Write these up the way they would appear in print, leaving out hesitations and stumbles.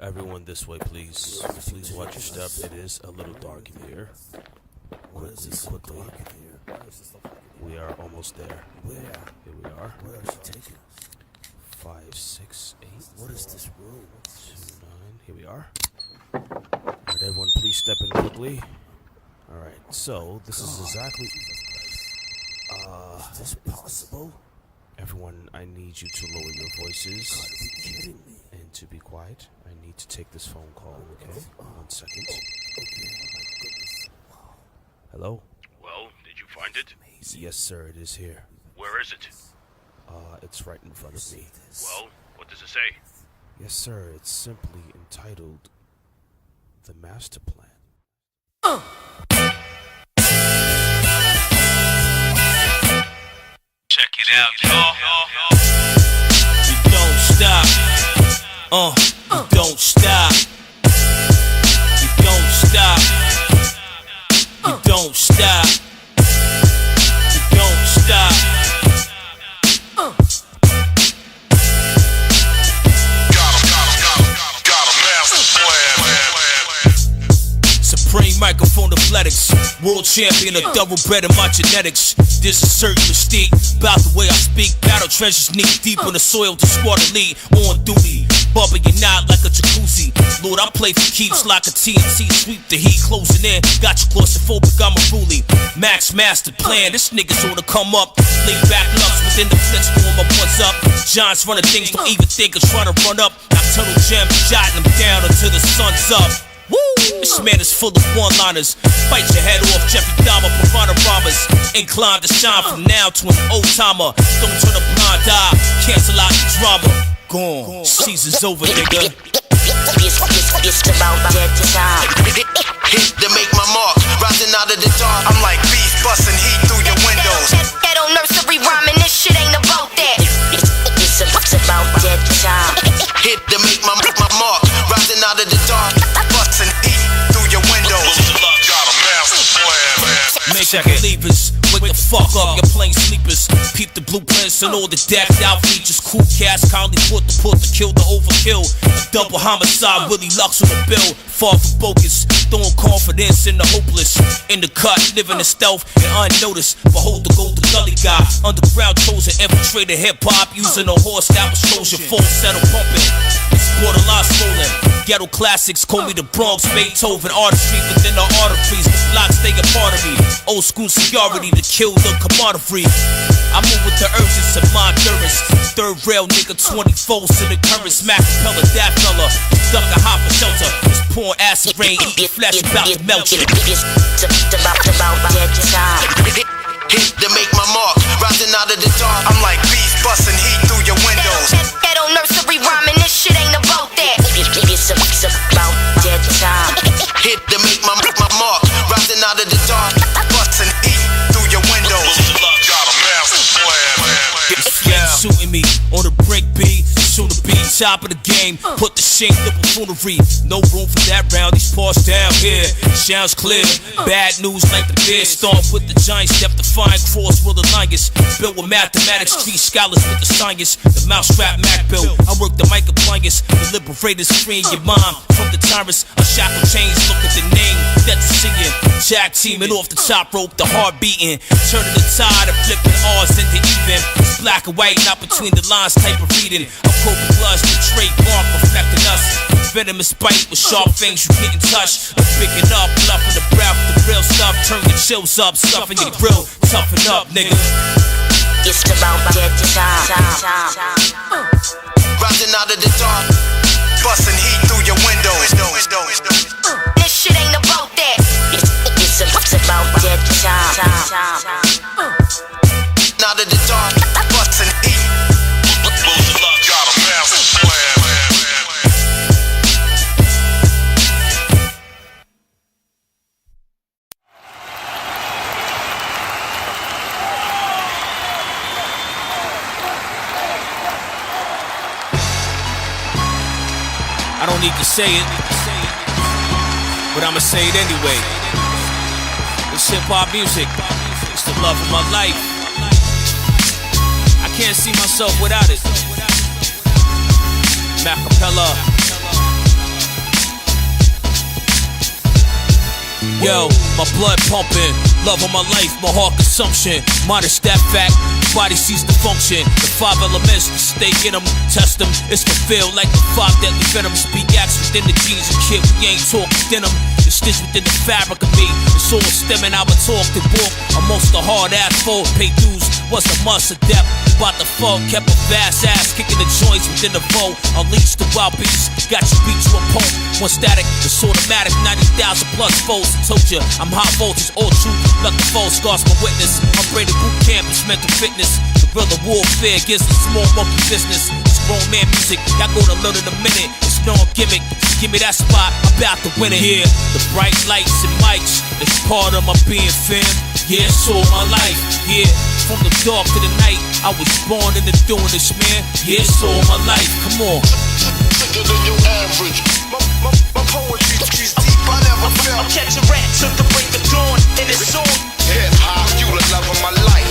Everyone this way, please. Please watch your step. It is a little dark in here. Quickly. We are almost there. Where? Here we are. Where is it taking us? 5, 6, 8. What is this room? 2, 9. Here we are. Alright, everyone, please step in quickly. Alright, so this is exactly. Is this possible? Everyone, I need you to lower your voices. God, are you kidding me? And to be quiet. I need to take this phone call, okay? 1 second. Okay, oh my goodness. Wow. Hello? Well, did you find it? Yes, sir, it is here. Where is it? It's right in front of me. Well, what does it say? Yes, sir, it's simply entitled The Masterplan. Check it out, y'all. You don't stop. You don't stop. You don't stop. You don't stop. You don't stop. Got a master plan. Supreme microphone athletics, world champion of thoroughbred in my genetics. This is certain mystique about the way I speak. Battle treasures knee deep in the soil to squad elite on duty. Bubbling your knot like a jacuzzi. Lord, I play for keeps like a TNT. Sweep the heat closing in. Got you claustrophobic, I'm a ruly. Max master plan. This nigga's on to come up. Lay back lumps within the flex storm up once up. Giants running things, don't even think of trying to run up. Nocturnal gem, jotting them down until the sun's up. Woo! This man is full of one-liners. Fight your head off, Jeffrey Dahmer, Piranha Rhymes. Inclined to shine from now to an old-timer. Don't turn a blind eye, cancel out the drama. Gone, season's over, nigga. It's about dead time. Hit to make my mark, rising out of the dark. I'm like bees busting heat through your windows. Ghetto nursery rhyming, this shit ain't about that. It's about dead time. Hit to make my mark, rising out of the dark. Busting heat through your windows. Got a master plan, man. Make believers, wake the fuck up, you're playing sleepers. Peep the blueprints and all the decked out features. Cool cats kindly put to kill the overkill. A double homicide, Wildelux on the bill. Far from bogus, throwing confidence in the hopeless. In the cut, living in stealth and unnoticed. Behold the golden gully guy, underground chosen, infiltrated hip hop using a horse that was Trojan. Full settle pumping, it's borderline swollen. Ghetto classics, call me the Bronx, Beethoven, artistry within the arteries. The blocks stay a part of me. Old school security to kill the commodity. I move with the urges of my endurance. Third rail nigga, 24 to the currents. Macapella, that fella, stuck a hot for shelter. It's pouring acid rain, eating flesh about to melt you. It's about dead time. Hit to make my mark, rising out of the dark. I'm like bees busting heat through your windows. Ghetto nursery rhyming, this shit ain't about that. It's about dead time. Hit to make my mark, rising out of the dark. Busting heat through your windows. Got a master plan, man. Shooting me on the break B, soon to be top of the game. Put the shame to buffoonery. No room for that round. These parts down here. Sounds clear. Bad news like the bear. Start with the giant step to find cross with the longest. Built with mathematics, street scholars with the science. The mousetrap Mac built. I work the mic appliance. The liberators freeing your mind from the tyrants. Unshackled chains. Look at the name that's singing. Jack teaming off the top rope. The heart beating. Turning the tide and flipping odds into even. It's black and white, not between the lines type of reading. A Cobra Plus, the trademark reflecting us. Venomous bite with sharp fangs, you getting touched. I'm picking up, bluffing the breath, the real stuff. Turn your chills up, stuffing your grill. Toughen up, nigga. It's about dead time. Rising out of the dark, busting heat through your windows. This shit ain't about that. It's about dead time. Out of the dark, busting heat. Got a master plan, man. I don't need to say it, but I'ma say it anyway. It's hip-hop music. It's the love of my life. I can't see myself without it. Macapella, Yo, my blood pumping, love of my life, my heart consumption. Minus that fact, body cease to function. The 5 elements, stay in them, test them. It's can feel like the 5 deadly venoms. Speak acts within the genes and kid, we ain't talking denim. It's stitched within the fabric of me. It's all stemming, I would talk to walk amongst the hard ass folk. Pay dues was a must adapt. About the fall, kept a fast ass, kicking the joints within the foe. Unleashed the wild beast, got you beat to a pulp. One static, it's automatic, 90,000 plus volts. Told you, I'm high voltage, all truth, nothing false. Scars my witness. Upgraded boot camp is mental fitness. Guerrilla warfare gives a small monkey business. It's grown man music, y'all gonna learn in a minute. It's no gimmick, just give me that spot, I'm about to win it. Yeah, the bright lights and mics, it's part of my being, fam. Yeah, it's all my life, yeah. From the dark to the night, I was born into doing this, man. Yeah, it's all my life, come on. Thicker than your average. My poetry is deep, I never felt. I'm catching rats up to break the dawn, and it's on. Hip hop, you the love of my life.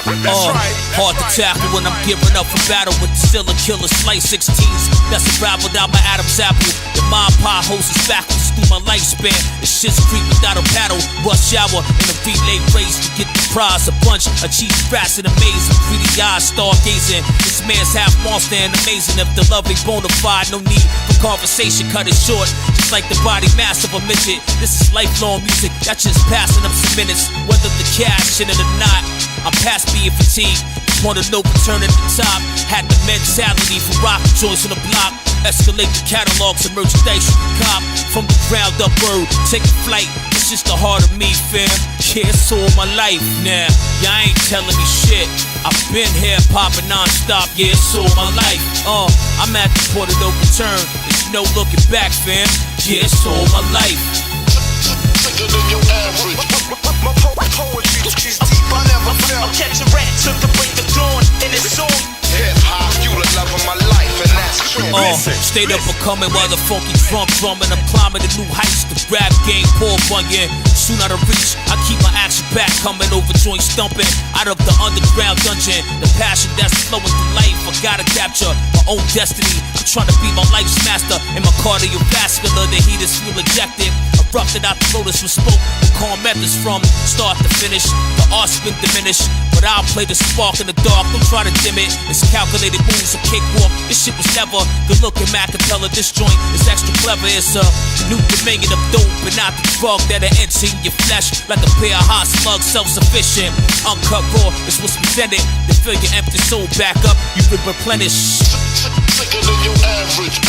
That's right. Hard to tackle when I'm gearing up for battle with the still a killer slice 16s. That's unraveled out my Adam's apple. The mind pie hoses backwards through my lifespan. The shit's creep without a paddle. Rush hour in a relay race to get the prize. A bunch of cheap rats in a maze. Greedy eyes stargazing. This man's half monster and amazing. If the love ain't bona fide, no need for conversation. Cut it short, just like the body mass of a midget. This is lifelong music. That's just passing up some minutes. Whether the cash in it or not, I'm past being fatigued. Wanna know return at the top. Had the mentality for rock joints on the block. Escalate the catalogs and merchandise you can cop. From the ground up word, take a flight. It's just the heart of me, fam. Yeah, it's all my life now. Y'all ain't telling me shit. I've been here popping non-stop. Yeah, it's all my life. I'm at the point of no return. There's no looking back, fam. Yeah, it's all my life. Thicker than your average. My poetry is deep, I never felt. I'm catching rats up to break the dawn, and it's on. Hip hop, you the love of my life, and that's true. Stayed up and coming while the funky drum drumming. I'm climbing the new heights. The rap game pour bunion. Soon out of reach, I keep my action back. Coming over joints stumping out of the underground dungeon. The passion that's flowing through life, I gotta capture my own destiny. I'm trying to be my life's master. And my cardiovascular, the heat is fuel ejected. Erupted out the lotus with smoke. The calm methods from start to finish. The art's been diminished, but I'll play the spark in the dark. Don't try to dim it. It's calculated moves, a cakewalk. This shit was never good looking Macapella. This joint is extra clever. It's a new dominion of dope, but not the drug that'll enter in your flesh like a pair of hot slugs. Self-sufficient, uncut raw is what's presented. To fill your empty soul back up, you can replenish. Thicker than your average.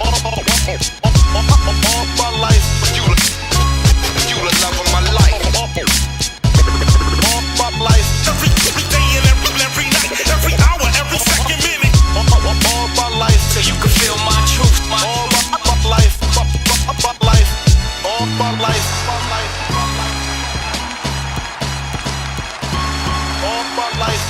All my life, you the love of my life. All my life, Every day and every night, every hour, every second minute. all my life, So you can feel my truth, all my life, my life, all my life, all my life.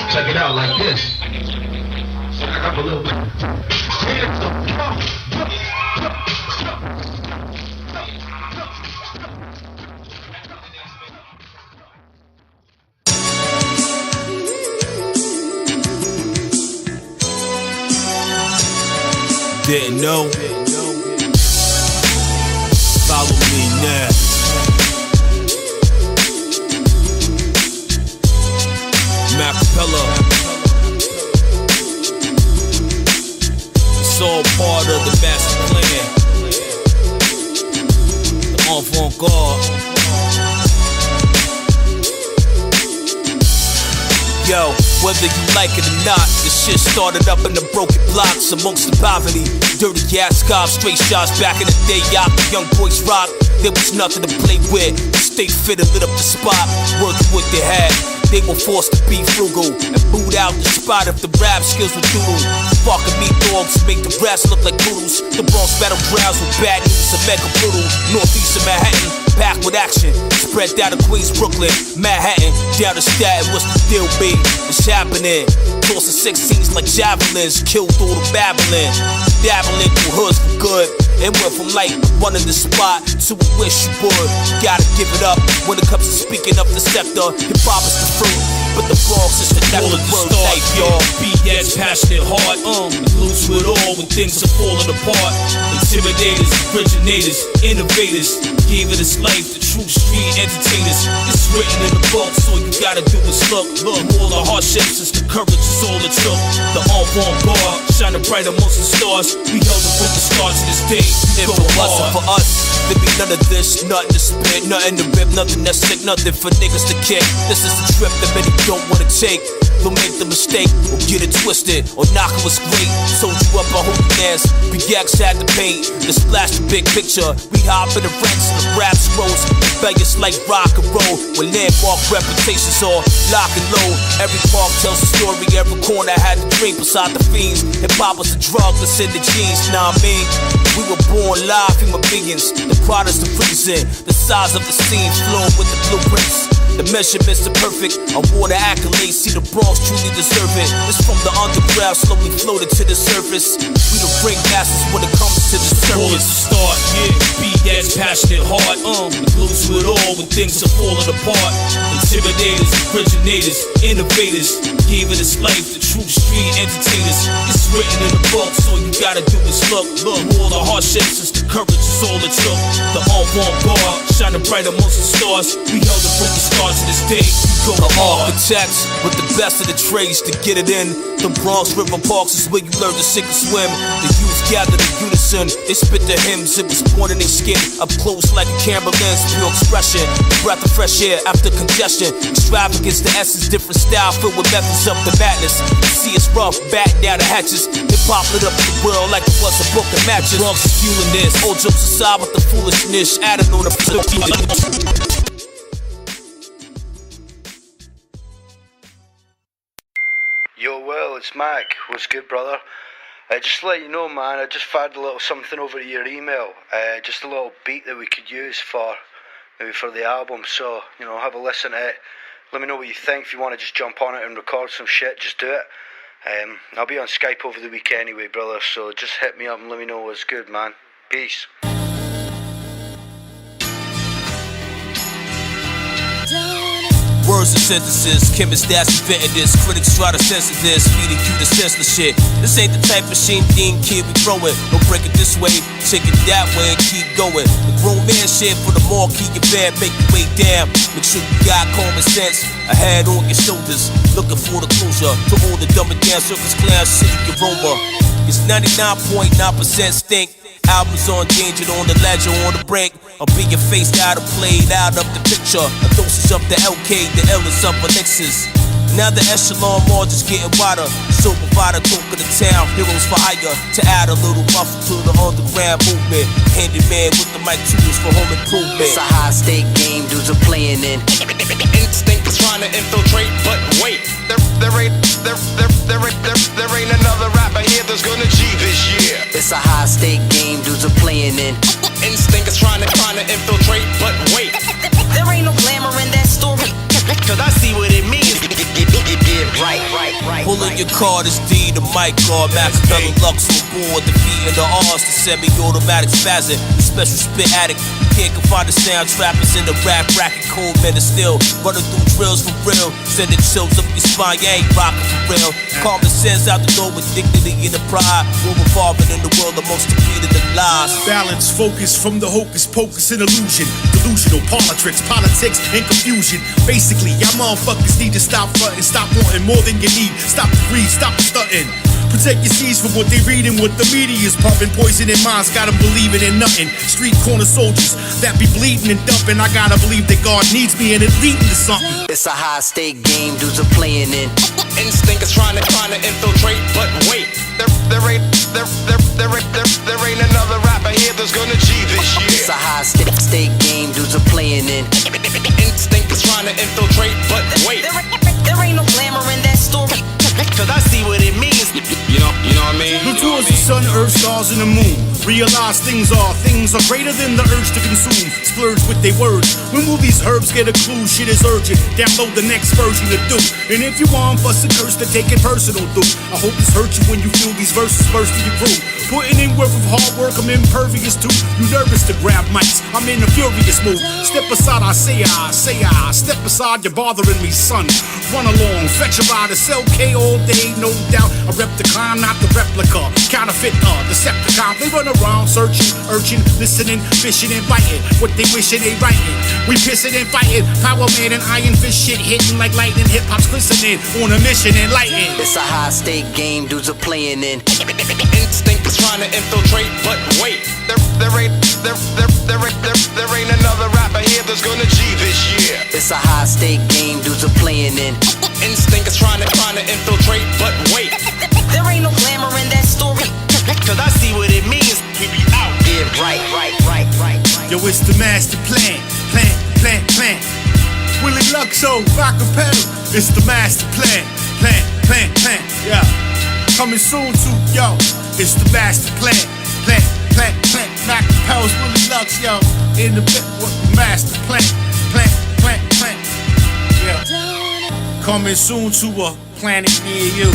Check it out like this. Back up a little bit. Didn't know. Follow me now. Macapella. It's all part of the Masterplan. The Avante Garde. Yo, whether you like it or not, this shit started up in the broken blocks amongst the poverty. Dirty ass cops, straight shots back in the day. Y'all the young boys rock. There was nothing to play with. Stay fit and lit up the spot, working what they had. They were forced to be frugal and boot out the spot if the rap skills were doodle. Fucking me dogs make the rats look like poodles. The Bronx battlegrounds with bad news and mega brutal. Northeast of Manhattan, packed with action. Spread out of Queens, Brooklyn, Manhattan, down to Staten. What's the deal, B? What's happening? Tossing 16s like javelins, killed all the Babylon. Dabbling through hoods for good. It went from like running the spot to a wish you would. Gotta give it up when it comes to speaking up the scepter. Hip hop is the fruit, but the Bronx is the network word life, y'all. BS, passionate heart, lose to it all when things are falling apart. Intimidators, originators, innovators, gave it its life, the true street entertainers. It's written in the book, so you gotta do is look. All the hardships is the courage is all it took. The avant-garde, shining bright amongst the stars. We held it from the start to this day. If it wasn't for us, there'd be none of this. Nothing to spit, nothing to rip, nothing that's sick, nothing for niggas to kick. This is a trip that many don't wanna take. Don't make the mistake or get it twisted or knock it was great. Sold you up a whole dance. BX had to paint the splash the big picture. We hop in the ranks and the rap scrolls. Rebellious like rock and roll. When landmark reputations are lock and low. Every park tells a story. Every corner had a drink beside the fiends. Hip hop was a drug that's in the genes. Nah, I mean, we were born live human beings. The products of reason. The size of the scene flowing with the blueprints. The measurements are perfect. Award the accolades, see the Bronx truly deserve it. It's from the underground, slowly floated to the surface. We the ringmasters when it comes to the All is circus. the start, yeah. BS, passionate heart, glued to it all when things are falling apart. Intimidators, originators, innovators, gave it its life, the true street entertainers. It's written in the book, so you gotta do is look. All the hardships is the courage is all it took. The avant-garde, shining bright amongst the stars. We held it from the start to this day. We go The hard. architects with the best of the trades to get it in. The Bronx River Parks is where you learn to sink and swim. The youth gathered in unison. They spit the hymns, it was born in their skin. Up close like a camera lens, pure expression. Breath of fresh air after congestion. Extravagance, the essence, different style filled with methods of the madness. You see it's rough, batten down the hatches. Hip hop lit up the world like it was a book of matches. Bronx is fueling this. All jokes aside with the foolishness, adding on the Yo, Will, it's Mac. What's good, brother? Just to let you know, man, I just fired a little something over to your email. Just a little beat that we could use for maybe for the album. So, you know, have a listen to it. Let me know what you think. If you want to just jump on it and record some shit, just do it. I'll be on Skype over the week anyway, brother. So just hit me up and let me know what's good, man. Peace. Words and sentences, chemists that's inventing this. Critics try to censor this, feeding you the senseless shit. This ain't the type of machine thing kid we throwing. Don't break it this way, take it that way and keep going. The grown man shit for the more, keep your bed, make your way down. Make sure you got common sense, a head on your shoulders. Looking for the closure to all the dumb and down circus clown city aroma. It's 99.9% stink. Albums on danger, on the ledger, on the brink. I'm being faced out and played out of the picture. A dosage of the LK, the illness of elixirs. Now the echelon margin's getting wider. So provider talk of the town, heroes for hire. To add a little muscle to the underground movement. Handyman with the mic tools for home improvement. It's a high stake game, dudes are playing in. Instinct is trying to infiltrate, but wait, there ain't another rapper here that's gonna G this year. It's a high stake game, dudes are playing in. Instinct is trying to infiltrate, but wait, There ain't no glamour in that story. cause I see what it means. Right. Pulling your card is D, the mic guard. Max Lux on board, defeating the R's, the semi-automatic spasm. The special spit addict, can't confine the sound. Trappers in the rap bracket, cold men are still running through drills for real. Sending chills up your spine, you ain't rocking for real. Common sense out the door with dignity and the pride. We're revolving in the world amongst the greed and the lies. Balance, focus from the hocus pocus and illusion. Delusional politics and confusion. Basically, y'all motherfuckers need to stop frontin', stop wanting more than you need. Stop the greed, stop the stuntin'. Protect your seeds from what they reading, what the media's pumping. Poisoning minds, got them believing in nothing. Street corner soldiers that be bleeding and dumping. I gotta believe that God needs me and it leading to something. It's a high stake game, dudes are playing in. Instinct is trying to infiltrate, but wait, there ain't another rapper here that's gonna G this year. It's a high stake game, dudes are playing in. Instinct is trying to infiltrate, but wait, There ain't no glamour in that story. cause I see what it means. You know what I mean? Look towards the sun, earth, stars, and the moon. Realize things are greater than the urge to consume. splurge with their words. When movies herbs get a clue, shit is urgent. Download the next version to do. And if you want bust a curse to take it personal, dude. I hope this hurts you when you feel these verses burst in your groove. Putting in work of hard work, I'm impervious too. You nervous to grab mics, I'm in a furious mood. Step aside, I say I. Step aside, you're bothering me, son. Run along, fetch a ride, it's LK all day, no doubt. I rep the clown, not the replica. Counterfeit, Decepticon. They run around searching, urging, listening, fishing and biting. What they wishing they writing. We pissing and fighting. Power Man and Iron Fist shit hitting like lightning. Hip hop's glistening on a mission and lighting. It's a high stake game, dudes are playing in. Instinct is trying to infiltrate, but wait, there ain't another rapper here that's gonna G this year. It's a high stake game, dudes are playing in. Instinct is trying to infiltrate, but wait, There ain't no glamour in that story. cause I see what it means. We be out. Yeah, right. Yo, it's the master plan. Plan. Wildelux rock a pedal. It's the master plan. Plan. Yeah. Coming soon to yo. It's the master plan. Rock the pedals, Wildelux, yo. In the bit with the master plan. Plan. Yeah. Coming soon to a planet near you.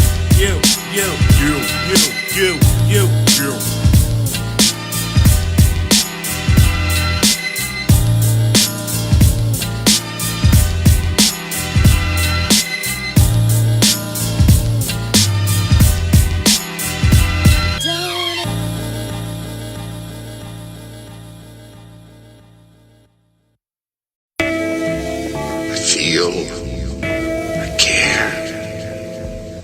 You. I care,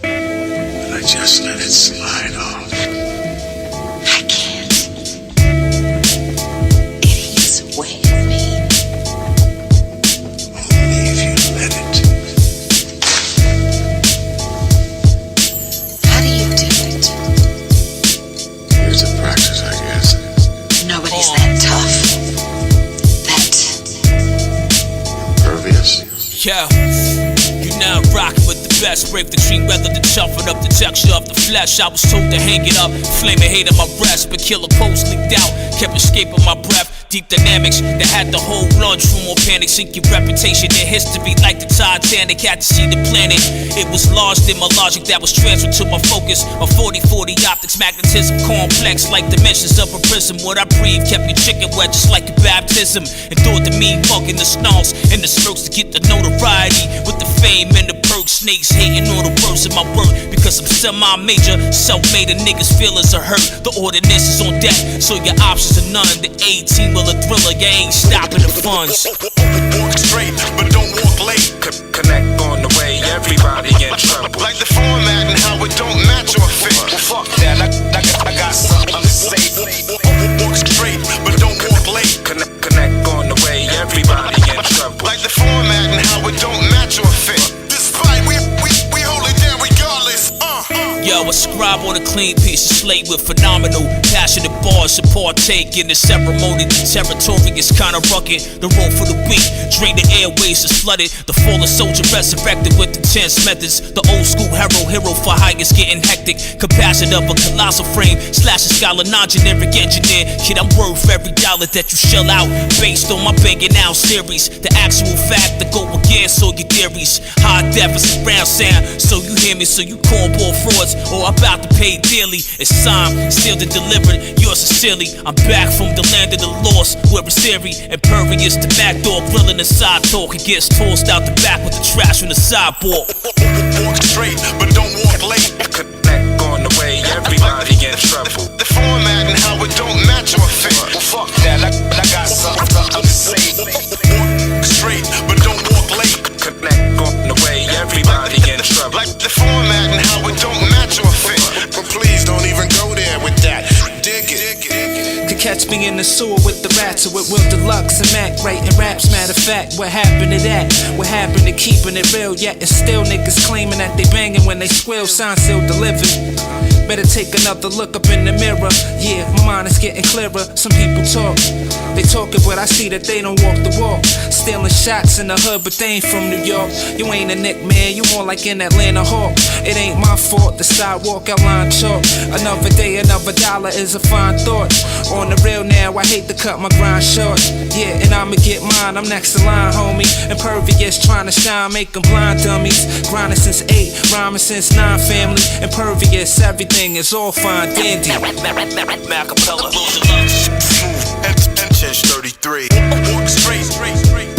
and I just let it slide off. I can't. It is with me. Only if you let it. How do you do it? Here's a practice, I guess. Nobody's that tough. Impervious. Yeah, you now rockin' with the best. Break the tree, weather the chuffin' up the texture of the flesh. I was told to hang it up, flaming hate on my breast, but killer post leaked out, kept escaping my breath. Deep dynamics that had the whole lunchroom on panic. Sink your reputation in history like the Titanic. Had to see the planet. It was lost in my logic that was transferred to my focus. My 40-40 optics, magnetism complex like dimensions of a prism. What I breathe kept your chicken wet just like a baptism. Endured the mean muck and the snarls and the strokes to get the notoriety. With the fame and the perks, snakes hating on the words of my work. Because I'm semi-major, self-made and niggas feelings are hurt. The ordinance is on deck, so your options are none. The A-team will a thriller, you ain't stopping the funds. Walk straight, but don't walk late. Connect on the way, everybody in trouble. Like the format and how it don't match or fit. Well, fuck that, I got something to say. Walk straight, but don't walk late. Connect on the way, everybody in trouble. Like the format and how it don't match or fit. Despite we hold it down regardless. Yo, I scribe on a clean piece of slate with phenomenal, passionate bars to partake in the ceremony. The territory is kinda rugged, the road for the weak, drain the airways is flooded. The fallen soldier resurrected with intense methods. The old school hero for hire is getting hectic. Compassion of a colossal frame, slash a scholar, non-generic engineer. Kid, I'm worth every dollar that you shell out, based on my banging out series. The actual fact to go against all your theories. High def is surround sound, so you hear me, so you cornball frauds, or about to pay dearly. It's time, sealed and delivered, yours sincerely. I'm back from the land of the lost, where it's eerie. Impervious, the Mac door grilling the side talk. It gets tossed out the back with the trash from the sidewalk. Walk straight, but don't walk late. Connect on the way, everybody in trouble. The format and how it don't match or fit. Well, fuck that, I got something to say. Walk straight, but don't walk late. Connect on the way, everybody in trouble. Like the format and how it don't match or fit. But please don't even go there with that. Dig it. Could catch me in the sewer with the rats or with Wildelux Mac writing raps. Matter of fact, what happened to that? What happened to keeping it real? Yet it's still niggas claiming that they banging when they squill. Sign sealed delivered. Better take another look up in the mirror. Yeah, my mind is getting clearer. Some people talk, they talking, but I see that they don't walk the walk. Stealing shots in the hood, but they ain't from New York. You ain't a Nick, man, you more like an Atlanta Hawk. It ain't my fault, the sidewalk outline chalk. Another day, another dollar is a fine thought. On the real now, I hate to cut my grind short. Yeah, and I'ma get mine, I'm next in line, homie. Impervious, trying to shine, make them blind dummies. Grinding since 8, rhyming since 9, family. Impervious, everything is all fine, dandy. Macapella. Intense 33. Straight.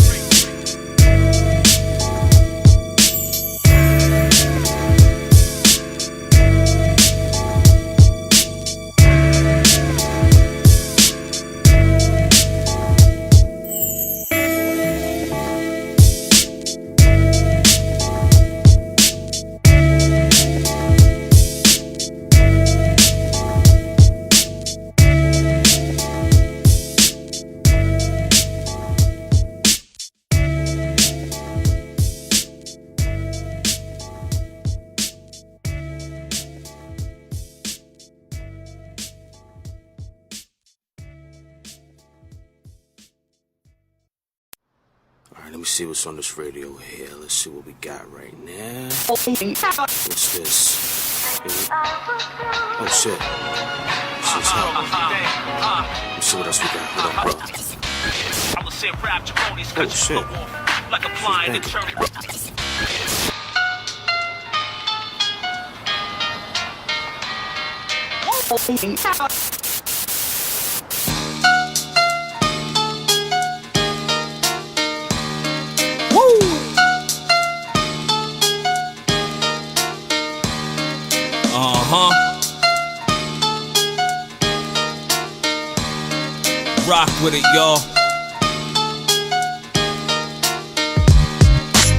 Let me see what's on this radio here. Let's see what we got right now. What's this? Oh shit. This is hot. Let's see what else we got. Hold on, bro. Oh shit. Like applying the turn. Rock with it, y'all.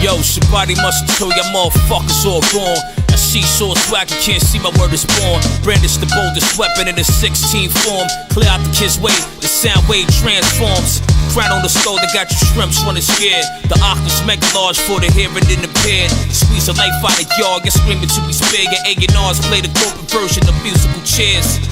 Yo, somebody must have told y'all motherfuckers all wrong. I see sword swag, you can't see my word is born. Brandish the boldest weapon in the 16th form. Clear out the kid's way, the sound wave transforms. Crown on the skull that got you shrimps running scared. The octaves mega large for the hearing and impaired. Squeeze a life out of y'all, get screaming to be spared. Your A&Rs play the corporate version of musical chairs.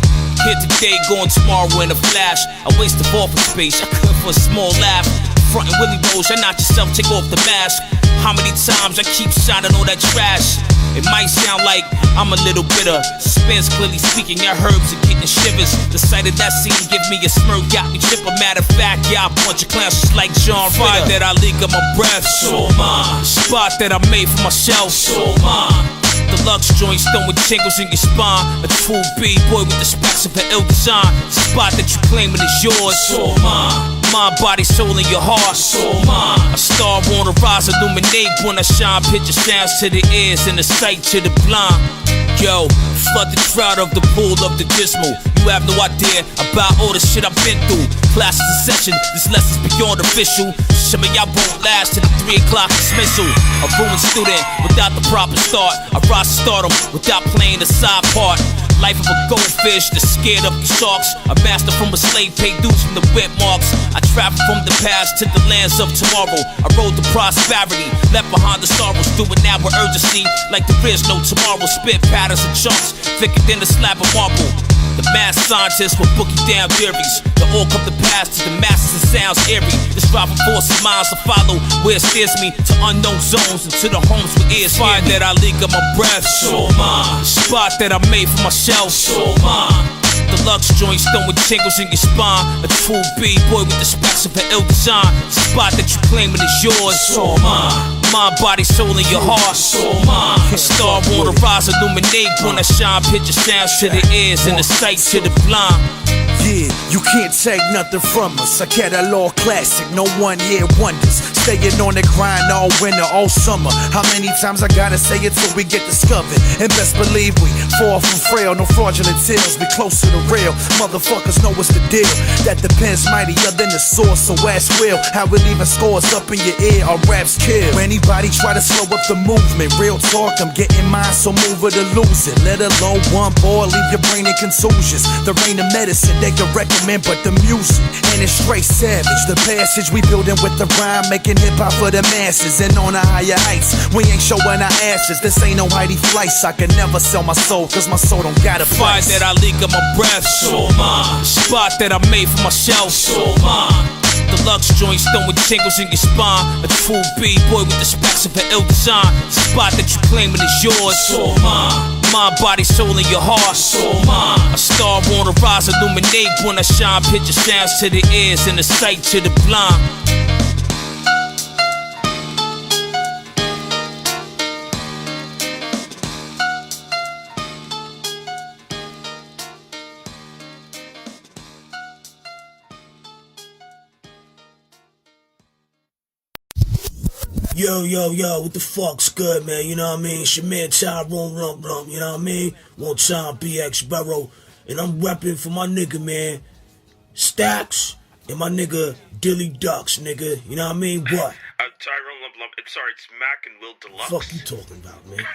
Here today, going tomorrow in a flash. I waste the office space, I could for a small laugh. Frontin' Willie Rose, I knock yourself, take off the mask. How many times I keep shining all that trash? It might sound like I'm a little bitter. Suspense clearly speaking, your herbs are getting shivers. The sight of that scene give me a smirk, got me chipper. Matter of fact, yeah, I bunch of clowns just like John Fire that I leak of my breath, so mine. Spot that I made for myself, so mine. Deluxe joints throwing tingles in your spine. A true B-boy with the specs of an ill design. Spot that you claiming is yours, so mine. Mind, body, soul, in your heart, so mine. A star on the rise, illuminate when I shine. Picture sounds to the ears and the sight to the blind. Yo, flood the crowd of the pool of the dismal. You have no idea about all the shit I've been through. Classes in session, this lesson's beyond official. Some of y'all won't last to the 3 o'clock dismissal. A ruined student without the proper start. I rise to stardom without playing the side part. Life of a goldfish that's scared of the sharks. A master from a slave, paid dues from the whip marks. I travel from the past to the lands of tomorrow. I rode the prosperity, left behind the sorrows. Do it now with urgency, like there is no tomorrow. Spit patterns and chunks, thicker than a slab of marble. The mad scientists will book you down theories. The all come to pass to the masses and sounds eerie. This driving force of minds to follow where it steers me to unknown zones and to the homes with ears. Fire that I leak of my breath, so mine. Spot that I made for myself, so mine. Deluxe joints throwing tingles in your spine. A true B-boy with the specs of an ill design. Spot that you claiming is yours, so mine. Mind, body, soul, in your heart, so mine. A star on the rise, illuminate when I shine. Picture sounds to the ears and the sight to the blind. Yeah, you can't take nothing from us. A catalog classic, no one here wonders. Staying on the grind all winter, all summer. How many times I gotta say it till we get discovered? And best believe we fall from frail, no fraudulent tales. We close to the real, motherfuckers know what's the deal. That depends mightier than the source, so ask Will how it even scores up in your ear. Our raps kill. Anybody try to slow up the movement? Real talk, I'm getting mine, so move it or lose it. Let alone one ball, leave your brain in contusions. The rain of medicine they can recommend, but the music and it's straight savage. The passage we building with the rhyme, making hip-hop for the masses and on the higher heights. We ain't showing our ashes, this ain't no Heidi Fleiss. I can never sell my soul, cause my soul don't got a Fire price. that I leak of my breath, so mine. Spot that I made for myself, so mine. Deluxe joints throwing tingles in your spine. A true B-boy with the specs of an ill design. The spot that you claiming is yours, so mine. Mind, body, soul, and your heart, so mine. A star on the rise, illuminate when I shine. Picture sounds to the ears and the sight to the blind. Yo, what the fuck's good, man? You know what I mean? It's your man Tyrone Rump, you know what I mean? One time BX Barrow, and I'm repping for my nigga, man, Stacks, and my nigga Dilly Ducks, nigga. You know what I mean? What? Tyrone Lump. Sorry, it's Mac and Wildelux. Fuck you talking about, man?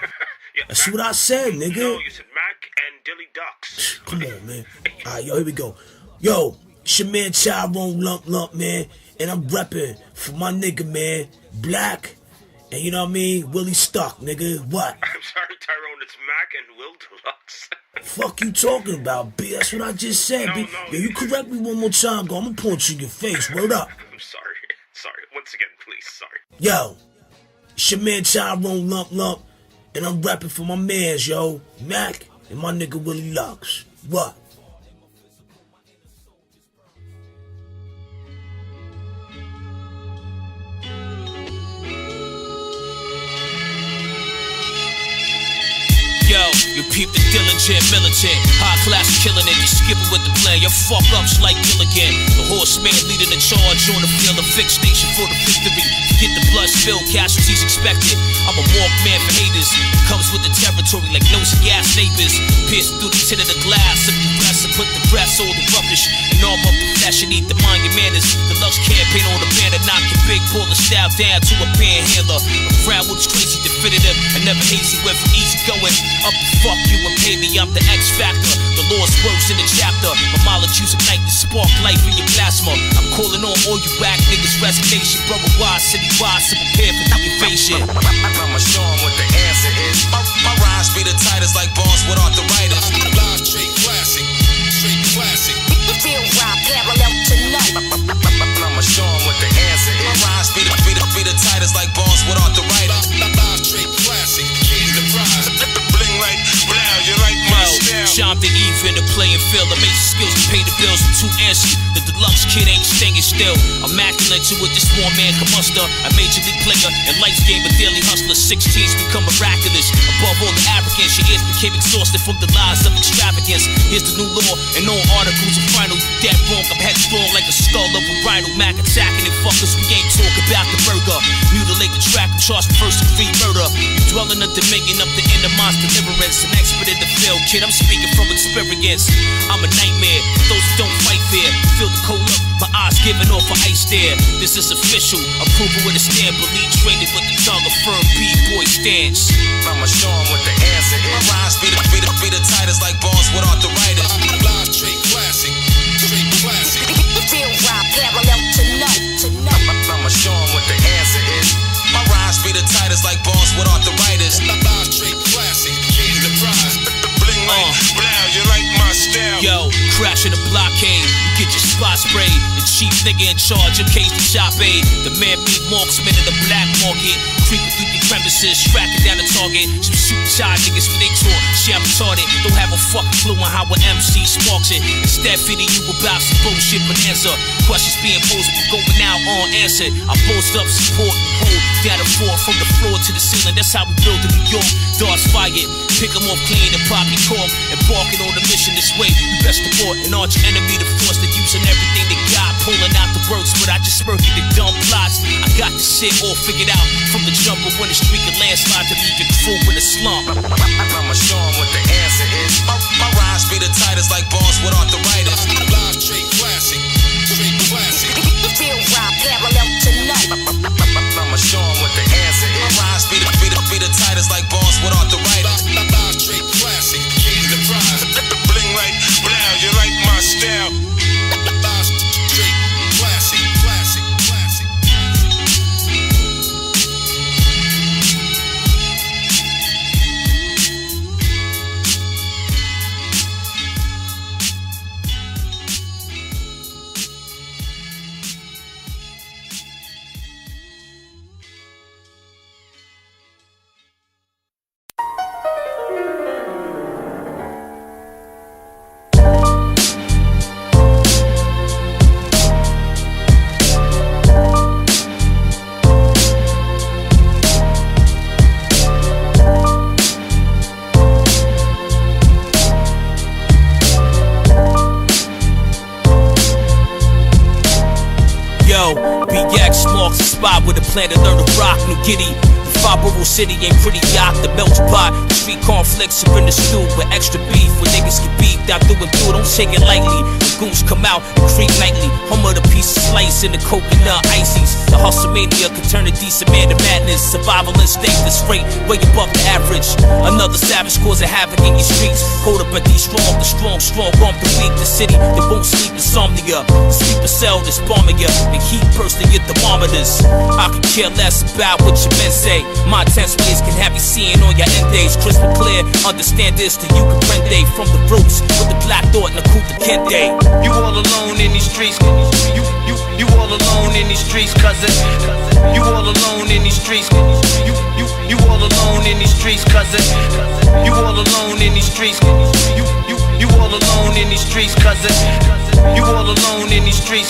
Yeah, That's Mac, what I said, nigga. No, you said Mac and Dilly Ducks. Come on, man. Alright, yo, here we go. Yo, it's your man Tyrone Lump, man, and I'm repping for my nigga, man, Black, and you know what I mean, Willie Stuck, nigga. What? I'm sorry, Tyrone, it's Mac and Wildelux. Fuck you talking about, B? That's what I just said, B. Yo, you correct me one more time, go. I'm gonna punch you in your face. Word up. I'm sorry. Once again, please, sorry. Yo, it's your man Tyrone Lump, and I'm rapping for my mans, yo, Mac and my nigga Willie Lux. What? Yo, you peep the diligent, militant, high class killing it, just skip it with the plan. Your fuck ups like Gilligan. The horseman leading the charge on the field of fixed station for the victory. Get the blood spilled, casualties expected. I'm a walk man for haters. It comes with the territory like nosy gas neighbors. Pierce through the tin of the glass of the breast and put the breast all the rubbish. And all my profession, need to mind your manners. The Lux campaign on the banner, knock your big puller style down to a panhandler. A crowd was crazy, definitive, and never hazy, went from easy going up to fuck you and pay me. I'm the X Factor, the Lord's words in the chapter. My molecules ignite the spark life in your plasma. I'm calling on all you whack niggas, resignation. Brother wise, city-wide, so prepare for the invasion. I'ma show 'em what the answer is. My rhymes be the tightest like bars with arthritis. Live straight classic, straight classic. Feel wild, parallel to none. I'ma show 'em what the answer is. My rhymes be the tightest like bars with arthritis. Live straight classic, king the prize. Bling like brown, you like my style. Chomp the even the playing field. Amazing skills to pay the bills. I'm too antsy. The deluxe kid ain't staying still. Immaculate to what this one man can muster. A major league player in life's game, a daily hustler. 16s become miraculous. Above all the arrogance, your ears became exhausted from the lies of extravagance. Here's the new law and all articles are final. You dead wrong. I'm headstrong like a skull of a rhino. Mac attacking and fuckers. We ain't talk about the burger. Mutilate the track and charge for first degree murder. You dwell in the dominion of the inner monster deliverance. An expert in the field, kid. I'm speaking from experience. I'm a nightmare for those who don't fight fair. Feel the cold look, my eyes giving off a ice stare. This is official, approval with a stamp. Believe training with the tongue of firm B-boy stance. I'ma show 'em what the answer is. My rhymes be the tightest like bars with arthritis. Live straight classic, straight classic. Feel wild, parallel to none. I'ma show 'em what the answer is. My rhymes be the tightest like bars with arthritis. Live straight classic, king the prize. Bling like brown, you like my style. Yo, crash in the blockade, you get your spot sprayed. The chief nigga in charge of case the shop aid. The man meet marksman in the black market. Creeping through the premises, tracking down the target. Some shooting shy niggas when they talk. Shit, I'm retarded. Don't have a fucking clue on how an MC sparks it. Instead, feeding you about some bullshit bonanza. Questions being posed but going out unanswered. I post up, support, and hold down the fort from the floor to the ceiling. That's how we build in New York. Darts fired, pick 'em off clean and poppy cork. Embarking on the mission this way. You best support an arch enemy, the force that using everything they got. Pulling out the works, but I just murky the dumb plots. I got the shit all figured out from the jumper when the streak of landslide to leave your crew in a slump. I'ma show 'em what the answer is. My rhymes be the tightest like bars with arthritis. Live straight classic, straight classic. Feel wild, parallel to none. I'ma show 'em what the answer is. My rhymes be the tightest like bars with arthritis. Live straight classic, king the prize. Bling like brown, you like my style. Live straight classic, classic, classic. Yo, BX marks the spot where the plan to learn to rock. New Giddy, the five-borough city ain't pretty yacht. The melts pot, the street conflicts are in the stew with extra beef. Where niggas get beefed out through and through, don't take it lightly. The goons come out and creep nightly. Hummer the piece of slice in the coconut ices. The hustle mania can turn a decent man to madness. Survival instinct is straight, way above the average. Another savage causing havoc in your streets. Hold up at these strong, the strong arm the weak. The city that won't sleep, insomnia. The sleeper cell that's bombing ya. The heat bursting your thermometers. I could care less about what your men say. My intense ways can have you seeing on your end days. Crystal clear, understand this till you comprende. From the roots with the black thought and the Kuta Kente. You all alone in these streets. You all alone in these streets, cousin. You all alone in these streets. You all alone in these streets, cousin. You all alone in these streets. You all alone in these streets, cousin. You all alone in these streets.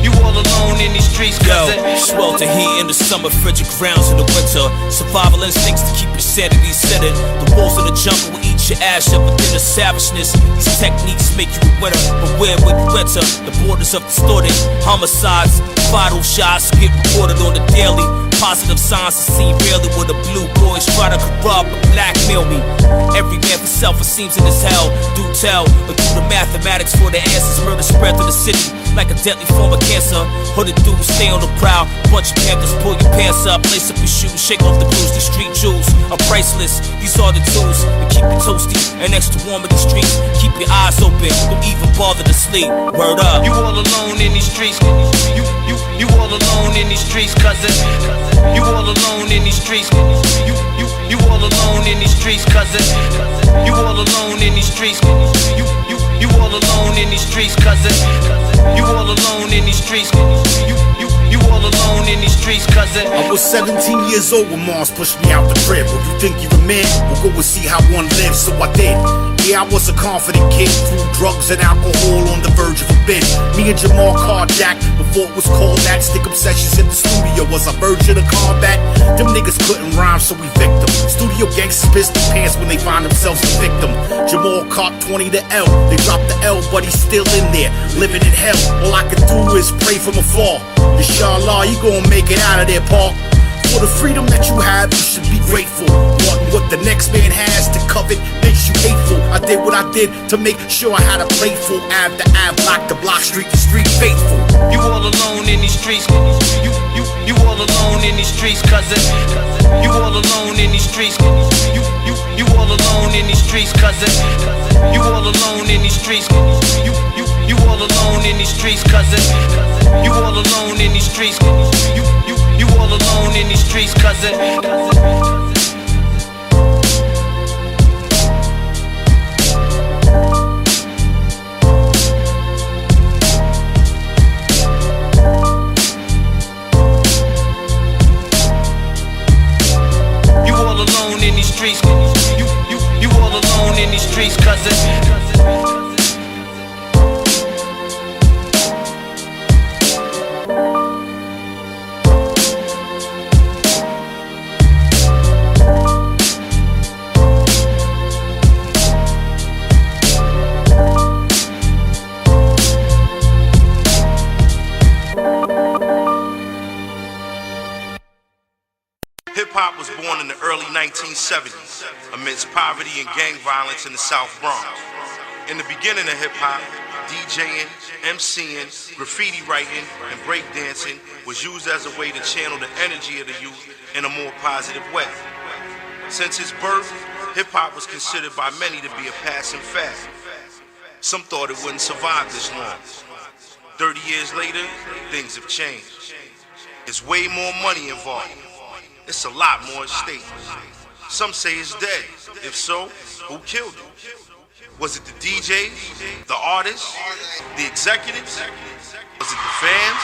You all alone in these streets, cousin. Yo, swelter heat in the summer, frigid grounds in the winter. Survival instincts to keep your sanity centered. The wolves in the jungle will eat your ass up within the savageness. These techniques make you a winner, but where will you enter? The borders of distorted homicides, vital shots get reported on the daily. Positive signs are seen rarely when the blue boys try to corrupt and blackmail me. Every man for self, it seems in this hell. Do tell, but do the mathematics for the answers. Murder spread through the city like a deadly form of cancer. Hooded dudes stay on the prowl. Bunch of panthers, pull your pants up, lace up your shoes, shake off the blues. The street jewels are priceless. These are the tools that keep you toasty and extra warm in the streets. Keep your eyes open, don't even bother to sleep. Word up. You all alone in these streets. You all alone in these streets, cousin. You all alone in these streets. You all alone in these streets, cousin. You all alone in these streets. You all alone in these streets, cousin. You all alone in these streets. You all alone in these streets, cousin. I was 17 years old when Mars pushed me out the crib. Well, you think you're a man? We'll go and see how one lives, so I did. Yeah, I was a confident kid, through drugs and alcohol on the verge of a binge. Me and Jamal carjacked before it was called that. Stick obsessions in the studio was a version of combat. Them niggas couldn't rhyme, so we victim. Studio gangsters piss their pants when they find themselves a victim. Jamal caught 20 to L. They dropped the L, but he's still in there, living in hell. All I can do is pray from afar. Inshallah, you gon' make it out of there, Paul. For the freedom that you have, you should be grateful. Wanting what the next man has to covet makes you hateful. I did what I did to make sure I had a playful. Ab to ab, block to block, street to street, faithful. You all alone in these streets. You all alone in these streets, cousin. You all alone in these streets. You all alone in these streets, cousin. You all alone in these streets. You all alone in these streets, cousin. You all alone in these streets. You all alone in these streets, cousin. You all alone in these streets. You all alone in these streets, cousin. Hip-hop was born in the early 1970s amidst poverty and gang violence in the South Bronx. In the beginning of hip-hop, DJing, MCing, graffiti writing, and breakdancing was used as a way to channel the energy of the youth in a more positive way. Since its birth, hip-hop was considered by many to be a passing fad. Some thought it wouldn't survive this long. 30 years later, things have changed. There's way more money involved. It's a lot more at stake. Some say it's dead. If so, who killed it? Was it the DJs, the artists, the executives? Was it the fans?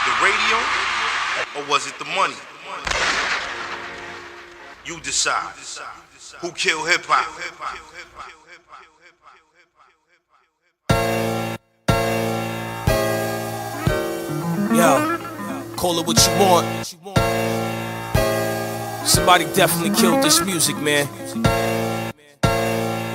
The radio? Or was it the money? You decide. Who killed hip-hop? Yo, call it what you want. Somebody definitely killed this music, man.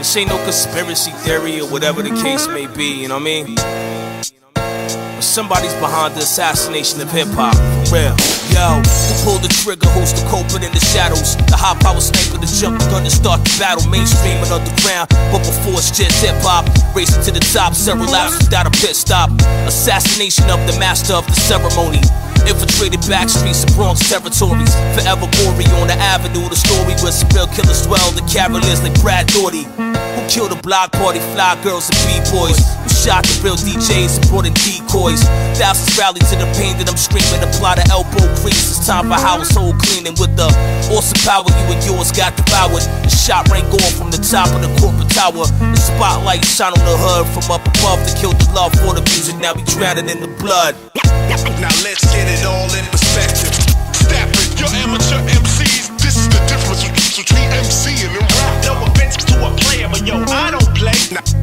This ain't no conspiracy theory or whatever the case may be, you know what I mean? But somebody's behind the assassination of hip-hop, for real. Yo, who pulled the trigger, who's the culprit in the shadows? The high-power sniper that jumped the gun to start the battle. Mainstream and underground, but before it's just hip-hop. Racing to the top, several laps without a pit stop. Assassination of the master of the ceremony. Infiltrated back streets of Bronx territories. Forever gory on the avenue. The story where some real killers dwell. The carolers like Brad Doherty, who killed a block party, fly girls and b-boys, who shot the real DJs and brought in decoys. Thousands rallied to the pain that I'm screaming. Apply the elbow grease. It's time for household cleaning. With the awesome power you and yours got devoured. The shot rang off from the top of the corporate tower. The spotlight shine on the hood from up above. They killed the love for the music. Now we drowning in the blood. Now let's get it all in perspective. Step it, your amateur MCs. This is the difference between MC and rap. No offense to a player, but yo, I don't play.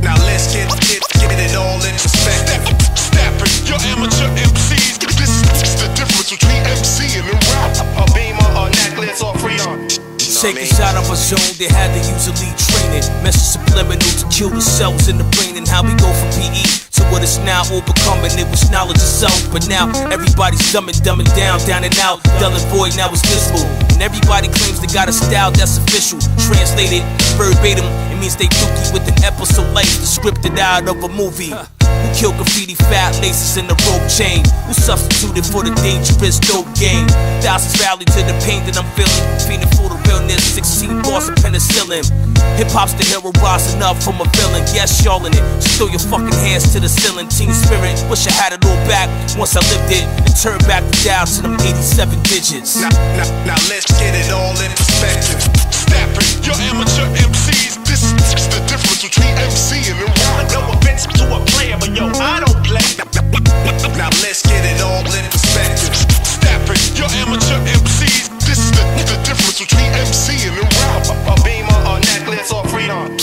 Now let's get it all in perspective. Step it, your amateur MCs. This is the difference between MC and rap. A beamer, a necklace, or freedom. Take a shot of a zone, they had to use elite training. Message subliminal to kill the cells in the brain. And how we go from PE to what it's now all becoming. It was knowledge itself, but now everybody's dumbing down and out. Dull and void, now it's visible. And everybody claims they got a style that's official. Translated verbatim, it means they dookie with an episode like the scripted out of a movie. Who killed graffiti fat laces in the rope chain? Who substituted for the dangerous dope game? Thousands rallied to the pain that I'm feeling. Feeling for the realness, 16 bars of penicillin. Hip-hop's the hero rising up from a villain. Yes, y'all in it, just throw your fucking hands to the ceiling. Team spirit, wish I had it all back once I lived it. And turned back the dial to them 87 digits. Now let's get it all in perspective. Step it, your amateur MCs. This is the difference between MC and rap. No offense to a player, but yo, I don't play. Now let's get it all in perspective. Step it, your amateur MCs. This is the difference between MC and rap. A beamer, a necklace, or freedom.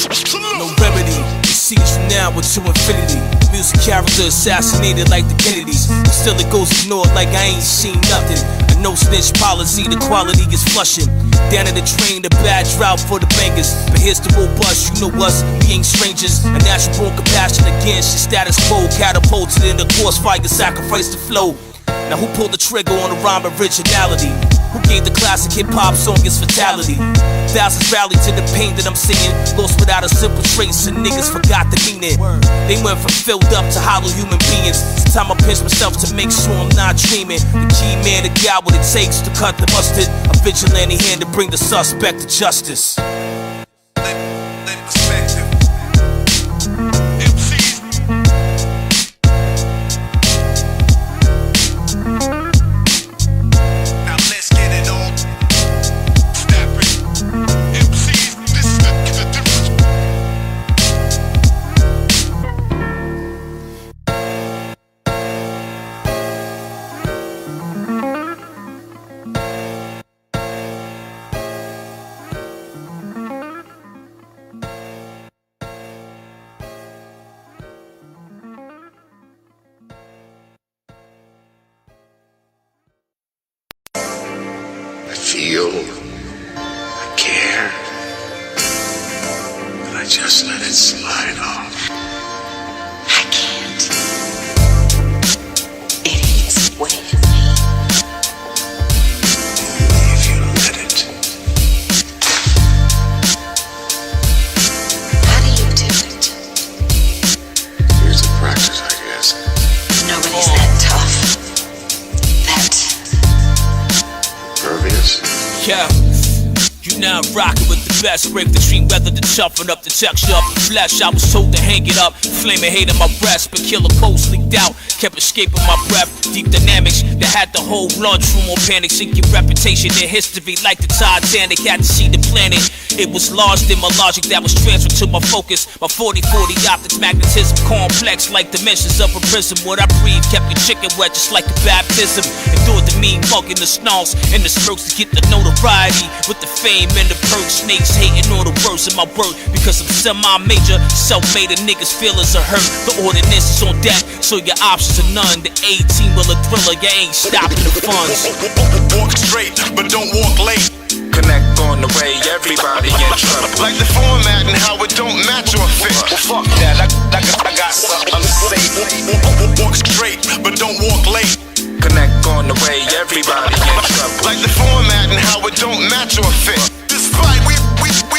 No remedy. See it from now into infinity. The music character assassinated like the Kennedys. But still it goes ignored like I ain't seen nothing. A no snitch policy, the quality is flushing. Down in the train, the bad drought for the bangers. But here's the robust, you know us, we ain't strangers. A natural born compassion against your status quo. Catapulted in the crossfire, sacrifice the flow. Now who pulled the trigger on the rhyme originality? Who gave the classic hip-hop song its fatality? Thousands rallied to the pain that I'm singing. Lost without a simple trace and niggas forgot the meaning. They went from filled up to hollow human beings. It's time I pinch myself to make sure I'm not dreaming. The key man, the guy what it takes to cut the mustard. A vigilante hand to bring the suspect to justice. Feel, I care, but I just let it slide off. I can't. It eats away at me. Only if you let it. How do you do it? Here's the practice, I guess. Nobody's that tough. Impervious. Yeah, you now rockin' with the best. Break the extreme weather to toughen up the texture of the flesh. I was told to hang it up, flaming hate in my breast. But killer coast leaked out, kept escaping my breath. Deep dynamics that had the whole lunchroom on panic. Sink your reputation in history like the Titanic. Had to see the planet. It was lost in my logic that was transferred to my focus. My 40-40 optics, magnetism complex like dimensions of a prism. What I breathe kept your chicken wet just like a baptism. Endured the mean mug in the snarls and the spurts to get the notoriety. With the fame and the perks, snakes hating all the words in my word. Because I'm semi-major, self-made and niggas' feelings are hurt. The ordinance is on deck, so your options are none. The 18 will a thriller, you ain't stopping the funds. Walk straight, but don't walk late. Connect on the way, everybody in trouble. Like the format and how it don't match or fit. Well, fuck that, I got something to say. Walk straight, but don't walk late. Connect on the way, everybody in trouble. Like the format and how it don't match or fit. Despite we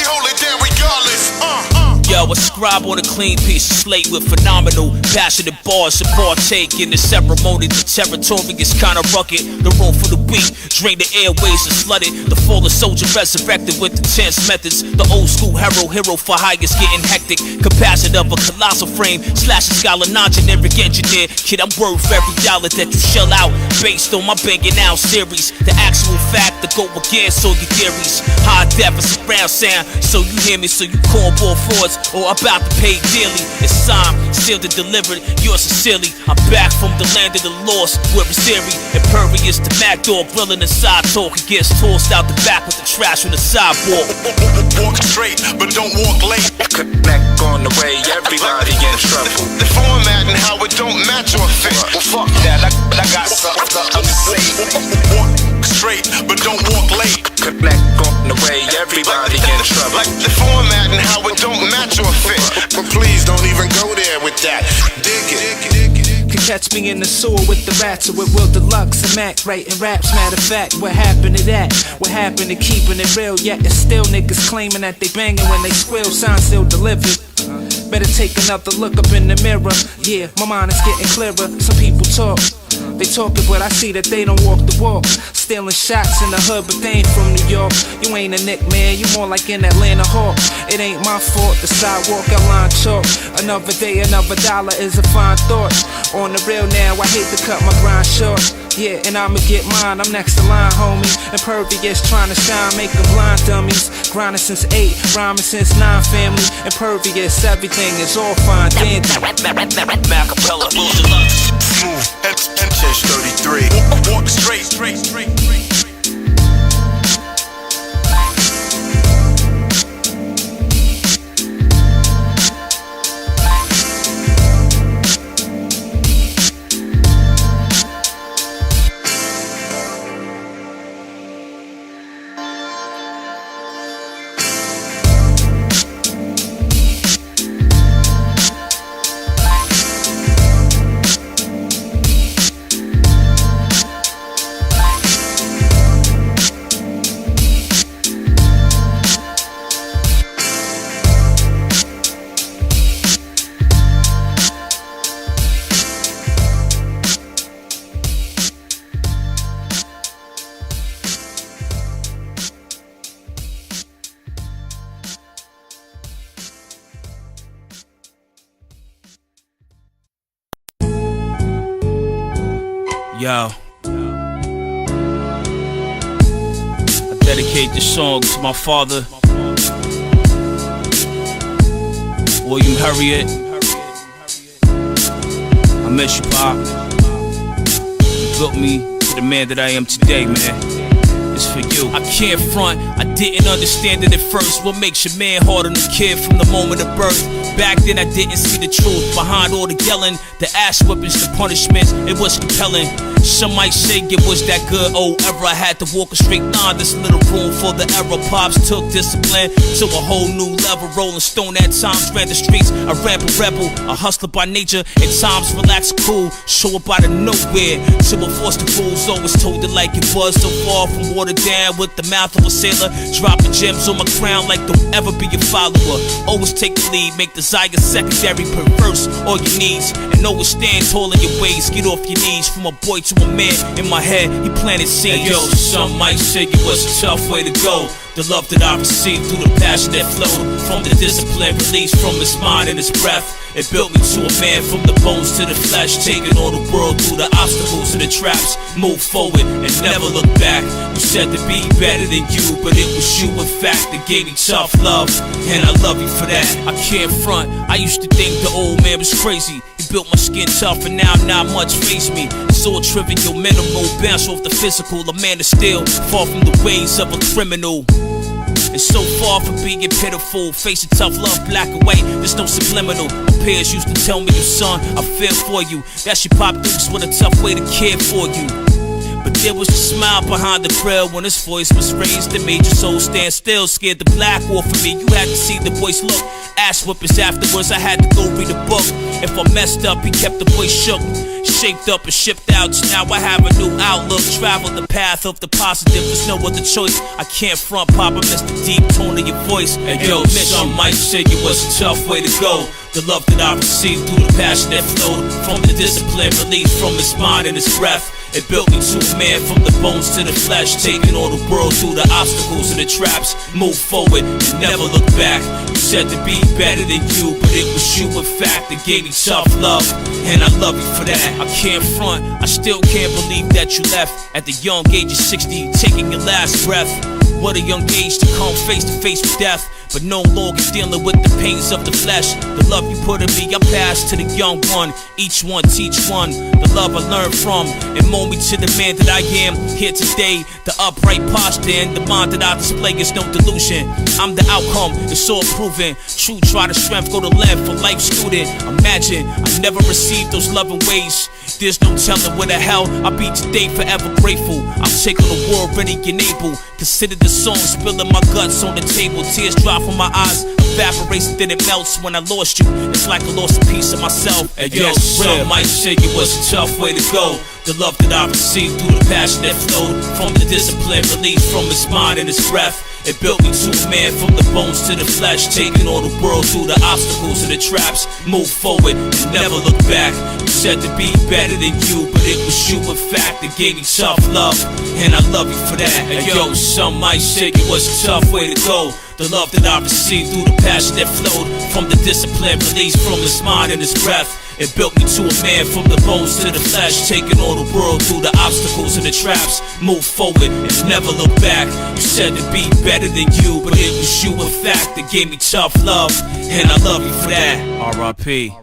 hold it down regardless. Yo, a scribe on a clean piece of slate with phenomenal, passionate bars to partake in the ceremony. The territory is kinda rugged, the room for the weak, drain the airways and flood it. The fallen soldier resurrected with intense methods. The old school hero for hires getting hectic. Compassion of a colossal frame, slash a scholar, non-generic engineer. Kid, I'm worth every dollar that you shell out, based on my banging out series. The actual fact to go against all your theories. High def and surround sound, so you hear me, so you cornball frauds or about to pay dearly. It's time, sealed and delivered, yours sincerely. I'm back from the land of the lost, where it's eerie. Impervious, the Mac door grilling the side talk. He gets tossed out the back with the trash on the sidewalk. Walk straight, but don't walk late. Connect on the way, everybody in trouble. The format and how it don't match or fit. Well, fuck that, I got something to say. Walk straight, but don't walk late. Connect on the way, everybody in trouble. Like the format and how it don't match or fit. But please don't even go there with that. Dig it. Could catch me in the sewer with the rats or with Wildelux Mac, writing raps. Matter of fact, what happened to that? What happened to keeping it real? Yet it's still niggas claiming that they banging when they squill. Sign still delivered. Better take another look up in the mirror. Yeah, my mind is getting clearer. Some people talk, they talking, but I see that they don't walk the walk. Stealing shots in the hood, but they ain't from New York. You ain't a Nick, man, you more like an Atlanta Hawk. It ain't my fault, the sidewalk outline chalk. Another day, another dollar is a fine thought. On the real now, I hate to cut my grind short. Yeah, and I'ma get mine, I'm next to line, homie. Impervious, trying to shine, make them blind dummies. Grinding since 8, rhyming since 9, family. Impervious, everything is all fine, dandy. Macapella, Wildelux. Smooth, Chest 33. Walk straight. Yo, I dedicate this song to my father, William Harriet. I miss you, Pop. You built me to the man that I am today, man. It's for you. I can't front, I didn't understand it at first. What makes your man harder than a kid from the moment of birth? Back then I didn't see the truth behind all the yelling, the ass whippings, the punishments. It was compelling. Some might say it was that good old era. I had to walk a straight line, this little room for the error. Pops took discipline to a whole new level. Rolling stone at times, ran the streets. A rebel, a hustler by nature. At times relaxed, cool, show up out of nowhere. To enforce the rules, always told it like it was. So far from watered down with the mouth of a sailor. Dropping gems on my crown like don't ever be a follower. Always take the lead, make desire secondary, perverse all your needs. And always stand tall in your ways, get off your knees. From a boy to a man, in my head, he planted seeds. Hey, yo, some might say it was a tough way to go. The love that I received through the passion that flowed from the discipline released from his mind and his breath. It built me to a man from the bones to the flesh, taking on the world through the obstacles and the traps. Move forward and never look back. You said to be better than you, but it was you in fact that gave me tough love, and I love you for that. I can't front, I used to think the old man was crazy. He built my skin tough and now not much face me. It's all trivial, minimal, bounce off the physical. A man is still far from the ways of a criminal. It's so far from being pitiful. Facing tough love, black and white, there's no subliminal. My peers used to tell me, you son, I feel for you. That shit pop dukes with a tough way to care for you. But There was a smile behind the grill when his voice was raised. It made your soul stand still, scared the black wolf of me. You had to see the voice look. Ass whippers afterwards, I had to go read a book. If I messed up, he kept the voice shook. Shaped up and shipped out, so now I have a new outlook. Travel the path of the positive, there's no other choice. I can't front pop, I miss the deep tone of your voice. And yo, some might say it was a tough way to go. The love that I received through the passion that flowed from the discipline released from his mind and his breath. It built me to a man from the bones to the flesh, taking on the world through the obstacles and the traps. Move forward and never look back. You said to be better than you, but it was you in fact that gave me tough love, and I love you for that. I can't front, I still can't believe that you left at the young age of 60, taking your last breath. What a young age to come face to face with death, but no longer dealing with the pains of the flesh. The love you put in me, I pass to the young one. Each one teach one. The love I learned from and mold me to the man that I am here today. The upright posture and the mind that I display is no delusion. I'm the outcome, it's all proven. True, try to strength, go to length for life student. Imagine I never received those loving ways. There's no telling where the hell I'll be today, forever grateful. I'm taking the world ready and able. Consider the song, spilling my guts on the table. Tears drop from my eyes, evaporates and then it melts. When I lost you, it's like I lost a piece of myself. And yo, some might say it was a tough way to go. The love that I received through the passion that flowed from the discipline released from his mind and his breath. It built me to a man from the bones to the flesh, taking on the world through the obstacles and the traps. Move forward and never look back. You said to be better than you, but it was you in fact that gave me tough love, and I love you for that. And yo, some might say it was a tough way to go. The love that I received through the passion that flowed from the discipline released from his mind and his breath. It built me to a man from the bones to the flesh, taking on the world through the obstacles and the traps. Move forward and never look back. You said to be better than you, but it was you in fact that gave me tough love, and I love you for that. R.I.P.